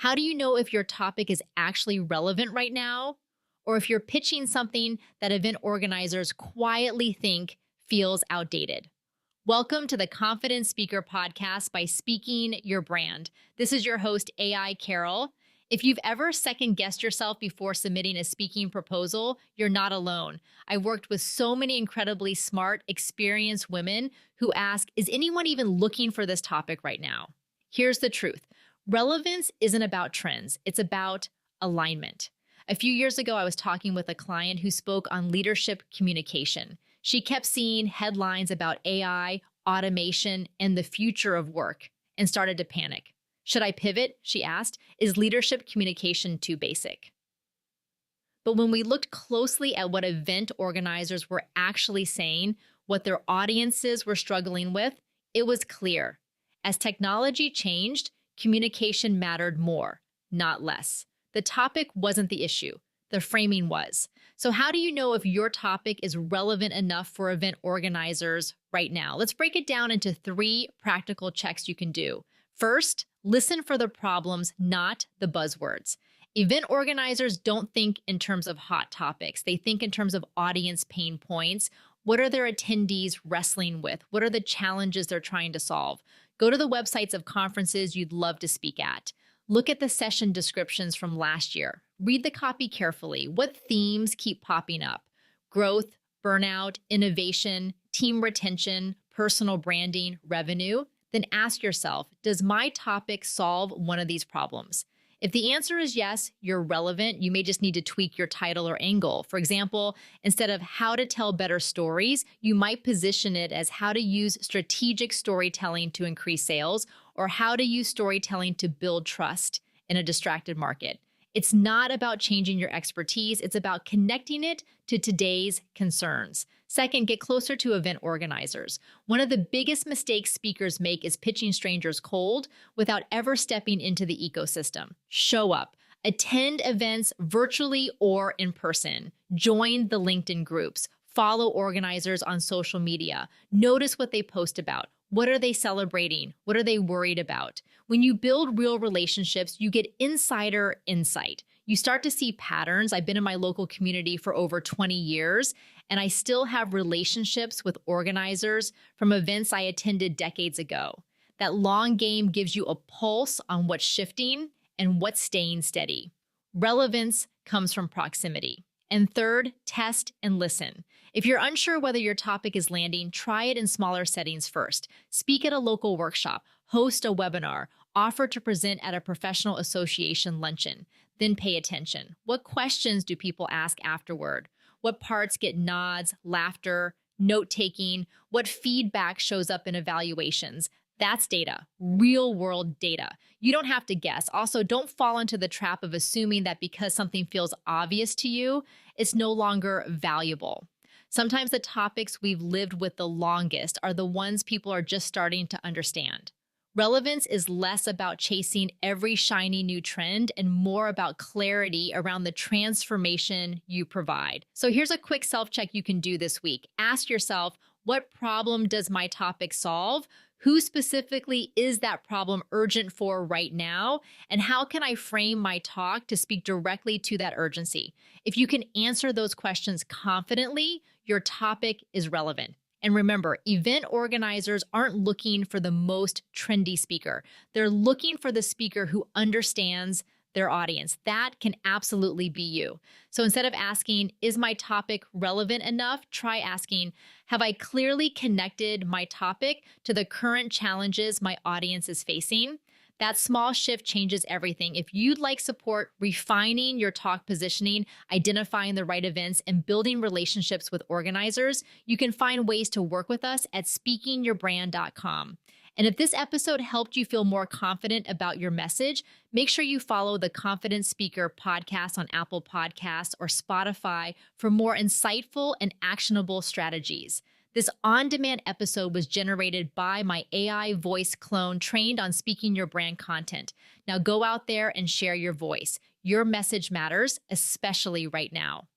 How do you know if your topic is actually relevant right now, or if you're pitching something that event organizers quietly think feels outdated? Welcome to the Confident Speaker Podcast by Speaking Your Brand. This is your host, AI Carol. If you've ever second-guessed yourself before submitting a speaking proposal, you're not alone. I've worked with so many incredibly smart, experienced women who ask, is anyone even looking for this topic right now? Here's the truth. Relevance isn't about trends. It's about alignment. A few years ago, I was talking with a client who spoke on leadership communication. She kept seeing headlines about AI, automation, and the future of work and started to panic. Should I pivot? She asked. Is leadership communication too basic? But when we looked closely at what event organizers were actually saying, what their audiences were struggling with, it was clear. As technology changed, communication mattered more, not less. The topic wasn't the issue. The framing was. So how do you know if your topic is relevant enough for event organizers right now? Let's break it down into 3 practical checks you can do. First, listen for the problems, not the buzzwords. Event organizers don't think in terms of hot topics. They think in terms of audience pain points. What are their attendees wrestling with? What are the challenges they're trying to solve? Go to the websites of conferences you'd love to speak at. Look at the session descriptions from last year. Read the copy carefully. What themes keep popping up? Growth, burnout, innovation, team retention, personal branding, revenue. Then ask yourself, does my topic solve one of these problems? If the answer is yes, you're relevant. You may just need to tweak your title or angle. For example, instead of how to tell better stories, you might position it as how to use strategic storytelling to increase sales, or how to use storytelling to build trust in a distracted market. It's not about changing your expertise. It's about connecting it to today's concerns. Second, get closer to event organizers. One of the biggest mistakes speakers make is pitching strangers cold without ever stepping into the ecosystem. Show up. Attend events virtually or in person. Join the LinkedIn groups. Follow organizers on social media. Notice what they post about. What are they celebrating? What are they worried about? When you build real relationships, you get insider insight. You start to see patterns. I've been in my local community for over 20 years, and I still have relationships with organizers from events I attended decades ago. That long game gives you a pulse on what's shifting and what's staying steady. Relevance comes from proximity. And third, test and listen. If you're unsure whether your topic is landing, try it in smaller settings first. Speak at a local workshop, host a webinar, offer to present at a professional association luncheon. Then pay attention. What questions do people ask afterward? What parts get nods, laughter, note-taking? What feedback shows up in evaluations? That's data, real-world data. You don't have to guess. Also, don't fall into the trap of assuming that because something feels obvious to you, it's no longer valuable. Sometimes the topics we've lived with the longest are the ones people are just starting to understand. Relevance is less about chasing every shiny new trend and more about clarity around the transformation you provide. So here's a quick self-check you can do this week. Ask yourself, what problem does my topic solve? Who specifically is that problem urgent for right now? And how can I frame my talk to speak directly to that urgency? If you can answer those questions confidently, your topic is relevant. And remember, event organizers aren't looking for the most trendy speaker. They're looking for the speaker who understands their audience. That can absolutely be you. So instead of asking, is my topic relevant enough? Try asking, have I clearly connected my topic to the current challenges my audience is facing? That small shift changes everything. If you'd like support refining your talk positioning, identifying the right events, and building relationships with organizers, you can find ways to work with us at speakingyourbrand.com. And if this episode helped you feel more confident about your message, make sure you follow the Confident Speaker podcast on Apple Podcasts or Spotify for more insightful and actionable strategies. This on-demand episode was generated by my AI voice clone trained on speaking your brand content. Now go out there and share your voice. Your message matters, especially right now.